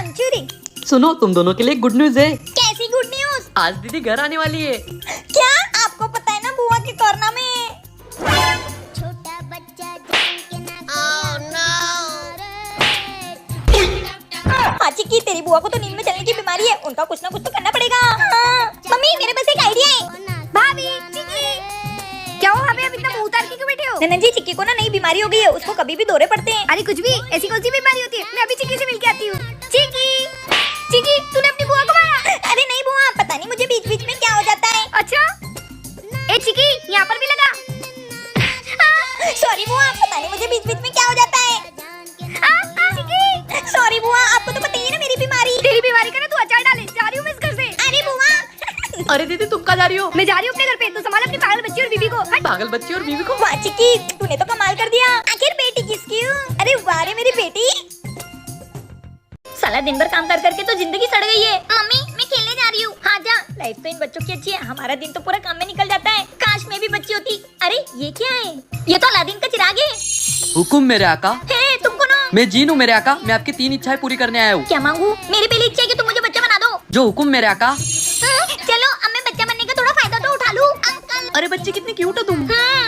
मंचूरी। सुनो, तुम दोनों के लिए गुड न्यूज है। कैसी गुड न्यूज? आज दीदी घर आने वाली है। क्या आपको पता है ना बुआ की कोरोना में? छोटा बच्चा हाँ चिक्की, तेरी बुआ को तो नींद में चलने की बीमारी है, उनका कुछ ना कुछ तो करना पड़ेगा। हाँ। मम्मी मेरे पास एक आइडिया है। भाभी चिक्की, क्या हो भाभी, अब इतना मुंह उतार के क्यों बैठे हो? ननन जी, चिक्की को ना नई बीमारी हो गई है, उसको कभी भी दौरे पड़ते हैं। अरे कुछ भी, ऐसी कौन सी बीमारी होती है? मैं अभी चिक्की से मिलके आती हूँ। चिक्की चिक्की, तूने अपनी बुआ को मारा? अरे नहीं बुआ, पता नहीं मुझे बीच बीच में क्या हो जाता है। अच्छा, ए चिक्की यहाँ पर भी लगा। सॉरी बुआ, पता नहीं मुझे बीच बीच में क्या हो जाता है। चिक्की सॉरी बुआ, आपको तो पता ही है ना मेरी बीमारी। तेरी बीमारी का ना तू अचार डाले, जा रही हूँ मैं इस घर से। अरे बुआ। अरे दीदी, तुम कहाँ जा रही हो? मैं जा रही हूँ अपने घर पे, तू संभाल अपनी पागल बच्ची और बीबी को। हट। पागल बच्ची और बीवी को? वाह चिक्की, तूने तो कमाल कर दिया। आखिर बेटी किसकी हूँ? अरे वाह रे मेरी बेटी। साला दिन भर काम कर करके तो जिंदगी सड़ गई है। मम्मी मैं खेलने जा रही हूँ। हाँ जा, लाइफ तो इन बच्चों की अच्छी है, हमारा दिन तो पूरा काम में निकल जाता है। काश मैं भी बच्ची होती। अरे ये क्या है? ये तो अलादीन का चिराग है। हुकुम मेरे आका। हे तुमको ना। मैं जीन हूँ मेरे आका, मैं आपकी 3 इच्छाएं पूरी करने आया हूँ। क्या मांगू? मेरी पहली इच्छा है कि तुम मुझे बच्चा बना दो। जो हुकुम मेरे आका। चलो अब मैं बच्चा बनने का थोड़ा फायदा तो उठा लूं। अंकल। अरे बच्ची कितनी क्यूट हो तुम।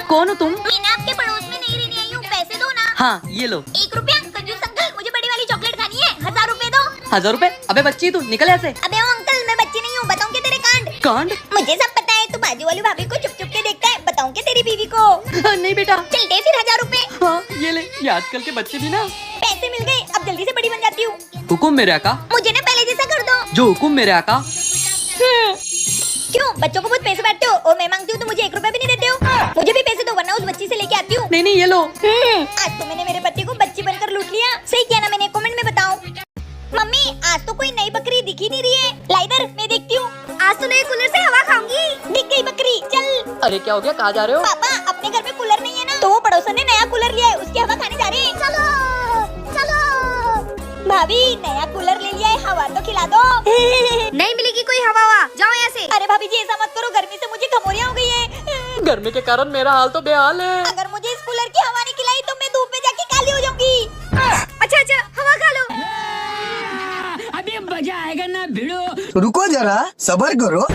कौन हो तुम? मैं आपके पड़ोस में नहीं रहने आई हूँ, पैसे दो ना। हाँ ये लो। 1 रुपया। कंजूस अंकल, मुझे बड़ी वाली चॉकलेट खानी है, 1000 रुपए दो। 1000 रुपए? अबे बच्ची तू निकल ऐसे। अबे ओ अंकल, मैं बच्ची नहीं हूँ, बताऊँ क्या तेरे कांड? कांड? मुझे सब पता है, तू बाजू वाली भाभी को चुप चुप के देखता है, बताऊँ क्या तेरी बीवी को? नहीं बेटा। चल दे फिर 1000 रुपए। हाँ ये ले, ये आजकल के बच्चे भी ना। पैसे मिल गए, अब जल्दी से बड़ी बन जाती हूँ। हुकुम मेरे आका। मुझे ना पहले जैसा कर दो। जो हुकुम मेरे आका। क्यों बच्चों को बहुत पैसे बांटते हो और मैं मांगती हूँ तो मुझे 1 रुपया भी नहीं देते हो? मुझे भी पैसे दो वरना उस बच्ची से लेके आती हूँ। नहीं ये लो। आज तो मैंने मेरे पति को बच्ची बनकर लूट लिया। सही किया ना मैंने? कमेंट में बताओ। मम्मी आज तो कोई नई बकरी दिख ही नहीं रही है। लाइदर मैं देखती हूँ। आज तो नए कूलर से हवा खाऊंगी। दिख गई बकरी, चल। अरे क्या हो गया, कहाँ जा रहे हो? पापा अपने घर में कूलर नहीं है ना, तो वो पड़ोसन ने नया कूलर लिया है, उसकी हवा खाने जा रहे हैं। चलो चलो। भाभी नया कूलर ले लिया है, हवा तो खिला दो। नहीं मिलेगी कोई हवा, जाओ यहाँ से। अरे भाभी जी ऐसा मत करो, गर्मी से मुझे घमौरियाँ हो गई है। गर्मी के कारण मेरा हाल तो बेहाल है। अगर मुझे इस कूलर की हवा नहीं खिलाई तो मैं धूप में जाके काली हो जाऊंगी। अच्छा हवा खा लो। अभी मजा आएगा ना भिड़ो। रुको जरा, सबर करो।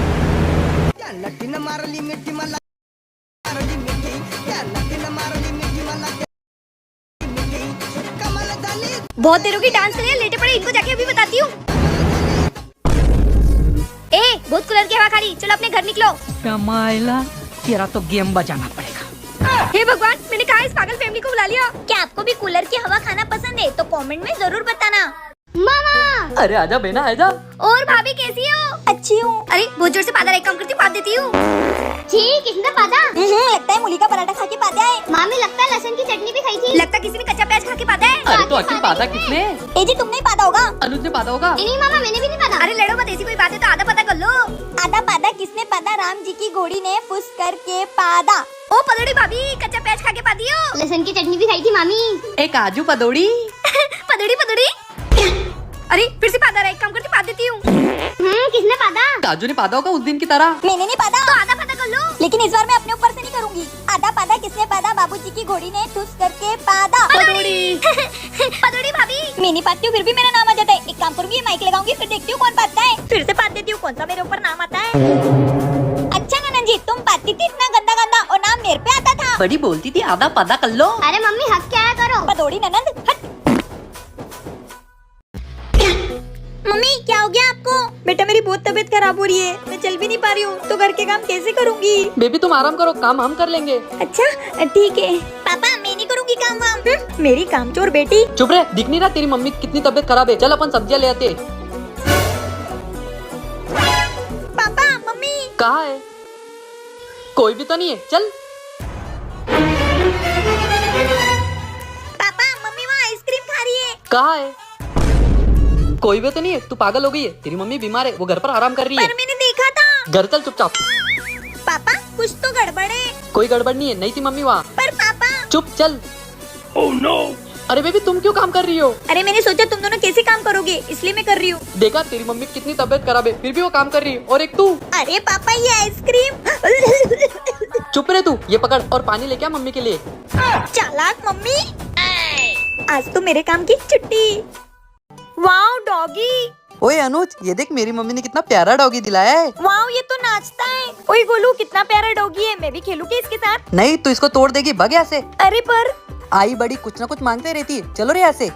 बहुत देर होगी डांस करे, लेटे पड़े, इनको जाके अभी बताती हूँ। ए बहुत कूलर की हवा खा रही, चलो अपने घर निकलो। कमाइला, तेरा तो गेम बजाना पड़ेगा। हे भगवान, मैंने कहा इस पागल फैमिली को बुला लिया। क्या आपको भी कूलर की हवा खाना पसंद है तो कमेंट में जरूर बताना। मामा। अरे आजा बेना आजा। और भाभी कैसी हो? अच्छी हूँ। अरे बहुत जोर से पादा, एक काम करती हूँ, पाद देती हूँ। ठीक, किसने पादा? लगता है मूली का पराठा खा के पादा है। मामी लगता है लहसुन की चटनी भी खाई थी। लगता है किसी ने कच्चा प्याज खा के पादा है। अरे तो आखिर पादा किसने? ए जी तुमने पादा होगा। अनुज ने पादा होगा। नहीं मामा, मैंने भी नहीं पादा। अरे लड़ो मत, ऐसी कोई बात है तो आधा पता कर लो। आधा पादा किसने पादा? राम जी की घोड़ी ने फुस करके पादा। ओ पदड़ी भाभी, कच्चा प्याज खा के पादी हो। लहसुन की चटनी भी खाई थी मामी। एक काजू पदौड़ी। पदड़ी। अरे फिर से पादा रहा, एक काम करती पाद देती हूँ। किसने पादा? काजू ने पादा होगा उस दिन की तरह। मैंने नहीं पादा। तो आधा पता कर लो। लेकिन इस बार मैं अपने ऊपर से नहीं करूंगी। आधा पादा किसने पादा? बाबूजी की घोड़ी ने ठुस करके पादा। पदड़ी भाभी। मैं नहीं पाती हूँ फिर भी मेरा नाम आ जाता है। एक काम करूंगी, माइक लगाऊंगी, फिर देखती हूँ कौन पाता है। फिर से पाद देती हूँ, कौन सा मेरे ऊपर नाम आता है। अच्छा ननन जी, तुम पाती थी इतना गंदा और नाम मेरे पे आता था। बड़ी बोलती थी आधा पादा कर लो। अरे मम्मी हक क्या करो। पदौड़ी ननंद हट। मम्मी क्या हो गया आपको? बेटा मेरी बहुत तबीयत खराब हो रही है, मैं चल भी नहीं पा रही हूँ, तो घर के काम कैसे करूँगी? बेबी तुम आराम करो, काम हम कर लेंगे। अच्छा ठीक है। पापा मैं नहीं करूँगी काम वाम। मेरी कामचोर बेटी। चुप रहे, दिख नहीं रहा तेरी मम्मी कितनी तबीयत खराब है। चल अपन सब्जियां ले आते। Papa mummy. कहाँ है? कोई भी तो नहीं है, चल। पापा मम्मी वहाँ आइसक्रीम खा रही है। कहाँ है? कोई भी तो नहीं है, तू पागल हो गई है। तेरी मम्मी बीमार है, वो घर पर आराम कर रही है। पर मैंने देखा था। घर चल चुपचाप। पापा कुछ तो गड़बड़ है। कोई गड़बड़ नहीं है, नहीं थी मम्मी वहाँ। पर पापा। चुप चल। Oh no. अरे बेबी तुम क्यों काम कर रही हो? अरे मैंने सोचा तुम दोनों कैसे काम करोगे, इसलिए मैं कर रही हूँ। देखा तेरी मम्मी कितनी तबीयत खराब है, फिर भी वो काम कर रही है। और एक तू। अरे पापा ये आइसक्रीम। चुप रहे तू, ये पकड़ और पानी लेके आ मम्मी के लिए। चालाक मम्मी। आज तो मेरे काम की छुट्टी। Wow doggy. ओए अनुज, ये देख मेरी मम्मी ने कितना प्यारा डॉगी दिलाया है। वाओ, ये तो नाचता है। ओए गोलू, कितना प्यारा डॉगी है, मैं भी खेलूं क्या इसके साथ? नहीं, तू इसको तोड़ देगी, भाग यहाँ से। अरे पर आई बड़ी कुछ ना कुछ मांगते रहती है, चलो रे यहाँ से।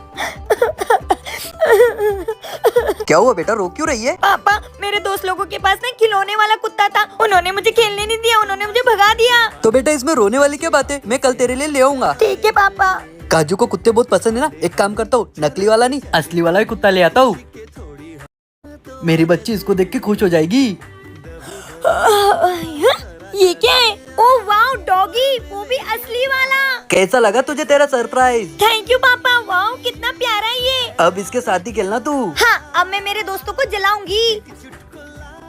क्या हुआ बेटा, रो क्यों रही है? पापा, मेरे दोस्त लोगों के पास ना खिलौने वाला कुत्ता था, उन्होंने मुझे खेलने नहीं दिया, उन्होंने मुझे भगा दिया। तो बेटा इसमें रोने वाली क्या बात है, मैं कल तेरे लिए ले आऊंगा। ठीक है पापा। काजू को कुत्ते बहुत पसंद है ना, एक काम करता हूँ, नकली वाला नहीं असली वाला ही कुत्ता ले आता हूँ। मेरी बच्ची इसको देख के खुश हो जाएगी। ये क्या है? ओह वाओ, डॉगी, वो भी असली वाला। कैसा लगा तुझे तेरा सरप्राइज? थैंक यू पापा। वाओ, कितना प्यारा है ये। अब इसके साथ ही खेलना तू। हाँ, अब मैं मेरे दोस्तों को जलाऊंगी।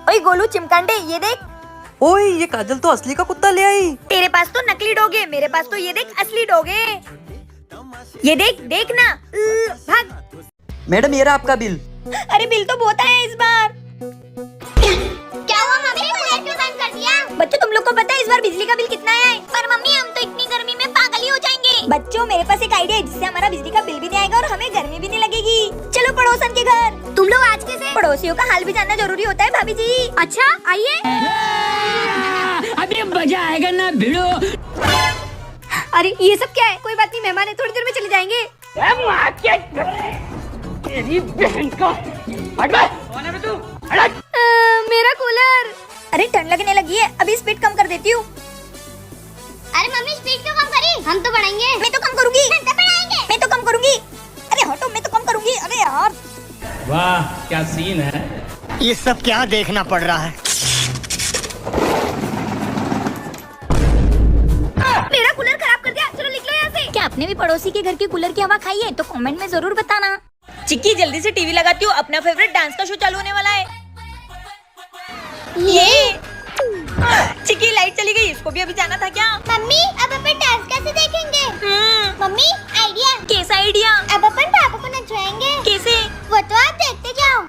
ओए गोलू चिमकांडे, ये देख। ओए ये काजल तो असली का कुत्ता ले आई। तेरे पास तो नकली डॉग है, मेरे पास तो ये देख असली डॉग है। ये देख, देख ना। भाग। मैडम ये रहा आपका बिल। अरे बिल तो बहुत आया इस बार। क्या हुआ मम्मी, कूलर क्यों बंद कर दिया? बच्चों, तुम लोग को पता है इस बार बिजली का बिल कितना आया है? पर मम्मी, हम तो इतनी गर्मी में पागल ही हो जाएंगे। बच्चों, मेरे पास एक आइडिया है जिससे हमारा बिजली का बिल भी नहीं आएगा और हमें गर्मी भी नहीं लगेगी। चलो पड़ोसन के घर। तुम लोग आज कैसे? पड़ोसियों का हाल भी जानना जरूरी होता है भाभी जी। अच्छा, आइए। अभी मजा आएगा ना भिड़ो। अरे ये सब क्या है? कोई बात नहीं, मेहमान है, थोड़ी देर में चले जाएंगे। तेरी बहन का मेरा कूलर। अरे ठंड लगने लगी है, अभी स्पीड कम कर देती हूँ। अरे मम्मी, स्पीड क्यों कम करी? हम तो बढ़ाएंगे। मैं तो कम करूंगी। मैं तो कम करूंगी। अरे हटो, मैं तो कम करूंगी। अरे यार, वाह क्या सीन है। ये सब क्या देखना पड़ रहा है? मेरा कूलर खराब कर दिया, चलो निकलो यहाँ से। क्या आपने भी पड़ोसी के घर के कूलर की हवा खाई है? तो कमेंट में जरूर बताना। चिक्की, जल्दी से टीवी लगाती हूँ, अपना फेवरेट डांस का शो चालू होने वाला है। ये चिक्की, लाइट चली गई, इसको भी अभी जाना था क्या? मम्मी, अब अपन डांस कैसे देखेंगे? Mummy, idea. कैसा आइडिया? अब अपन पापा को नचवाएंगे। कैसे? वो तो आप देखते जाओ।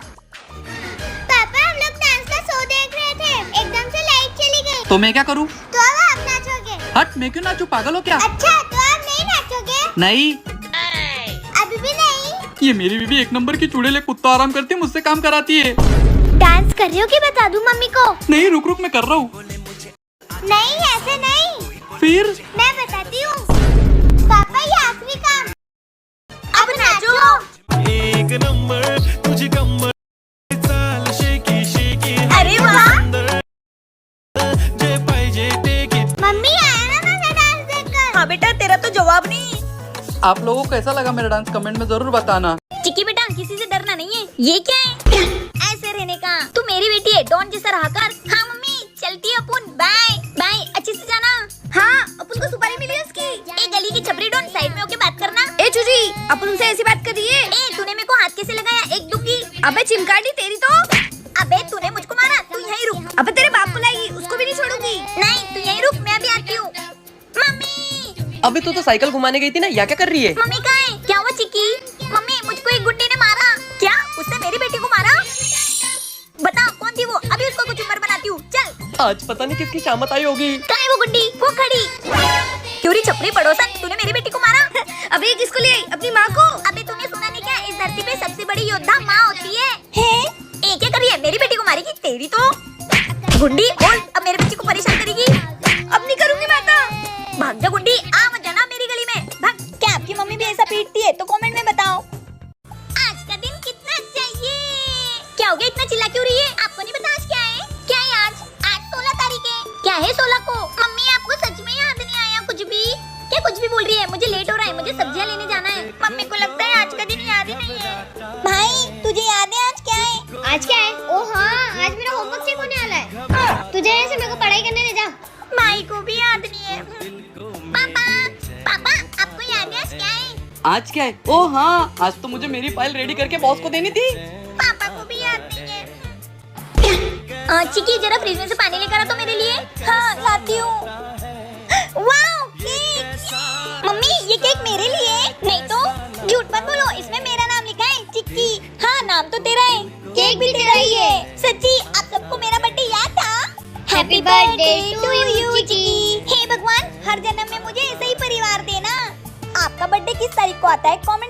पापा, हम लोग डांस का शो देख रहे थे, एकदम से लाइट चली गई। तो मैं क्या करूँ? तो अब आप नाचोगे। हट, मैं क्यों नाचूं, पागल हो क्या? अच्छा, तो आप नहीं नाचोगे? नहीं, अभी भी नहीं? ये मेरी बीवी एक नंबर की चुड़ैल, कुत्ता आराम करती है, मुझसे काम कराती है। डांस कर रही हो कि बता दूं मम्मी को? नहीं, रुक रुक, मैं कर रहा हूँ। नहीं, ऐसे नहीं। फिर मैं बताती हूँ। पापा, ये आखिरी काम। अब नाचो। एक नंबर तुझी कमर चाल शेकी शेकी अरे वाह। जे पाहिजे टेक इट. मम्मी, आया ना मेरा डांस देखकर? हाँ बेटा, तेरा तो जवाब नहीं। आप लोगों को कैसा लगा मेरा डांस, कमेंट में जरूर बताना। चिक्की बेटा, किसी से डरना नहीं है। ये क्या है? ऐसे रहने का। तू मेरी बेटी है, डॉन जैसा रहा कर। हाँ मम्मी, चलती है अपन। बाय बाय, अच्छे से जाना। हाँ, अपन को सुपारी मिली है उसकी। ए गली की छपरी डॉन, साइड में होके बात करना। ए चूजी, अपन उनसे ऐसी बात करिए। ए तूने मेरे को हाथ कैसे लगाया? एक दूंगी। अबे चिमकाटी तेरी तो। अबे तूने मुझको मारा, तू यहीं रुक। अबे तेरे बाप को लाएगी, उसको भी नहीं छोड़ूंगी। नहीं, तू यहीं रुक, मैं अभी आती हूँ। मम्मी, अभी तू तो साइकिल घुमाने गई थी ना, यहाँ क्या कर रही है? मम्मी कहाँ है? क्या हुआ चिक्की? मम्मी, मुझको एक गुड्डे ने मारा। क्या? उसने मेरी बेटी को मारा? बता कौन थी वो? अभी उसको कुछ उम्र बनाती हूँ। चल। आज पता नहीं किसकी शामत आई होगी। कहाँ है वो गुड्डी? वो खड़ी। क्यों री छपरी पड़ोसन, तूने मेरी बेटी को मारा? अबे ये किसको ले आई? अपनी माँ को। अबे तूने सुना नहीं क्या? इस धरती पे सबसे बड़ी योद्धा माँ होती है। ए क्या करी है? मेरी बेटी को मारेगी? तेरी तो गुड्डी, बोल, अब मेरे बच्ची को परेशान करेगी। अब नहीं करूंगी माता। भाग जा गुड्डी, आ मत जाना मेरी गली में, भाग। क्या आपकी मम्मी भी ऐसा पीटती है? तो कमेंट में बताओ। आज का दिन कितना अच्छा है। क्या हो गया, इतना चिल्ला क्यों रही है? आपको नहीं पता आज क्या है? क्या है आज? आज 16 तारीख है। क्या है 16 को? मम्मी, आपको सच में याद नहीं आया कुछ भी? क्या कुछ भी बोल रही है? मुझे लेट हो रहा है, मुझे सब्जियां लेने जाना है। मम्मी को लगता है आज का दिन याद ही नहीं है। भाई, तुझे याद है आज क्या है? आज क्या है? ओ हाँ, आज मेरा होमवर्क चेक होने वाला है। तुझे ऐसे मेरे को पढ़ाई करने ले जा। भाई को भी याद नहीं है। पापा, पापा, आपको याद है आज क्या है? आज क्या है? ओ हाँ, आज तो मुझे मेरी फाइल रेडी करके बॉस को देनी थी। पापा को भी याद नहीं है। चिक्की, जरा फ्रिज में से पानी लेकर आ तो मेरे लिए। हाँ, लाती हूँ। Wow, cake. मम्मी, ये केक मेरे लिए? नहीं तो झूठ मत बोलो, इसमें मेरा नाम लिखा है, चिक्की। हाँ, नाम तो तेरा है, केक भी तेरा ही है। सच्ची? आप सबको मेरा बर्थडे याद था? हैप्पी बर्थडे टू यू चिक्की। हे भगवान, हर जन्म में मुझे ऐसा ही परिवार देना। आपका बर्थडे किस तारीख को आता है? कमेंट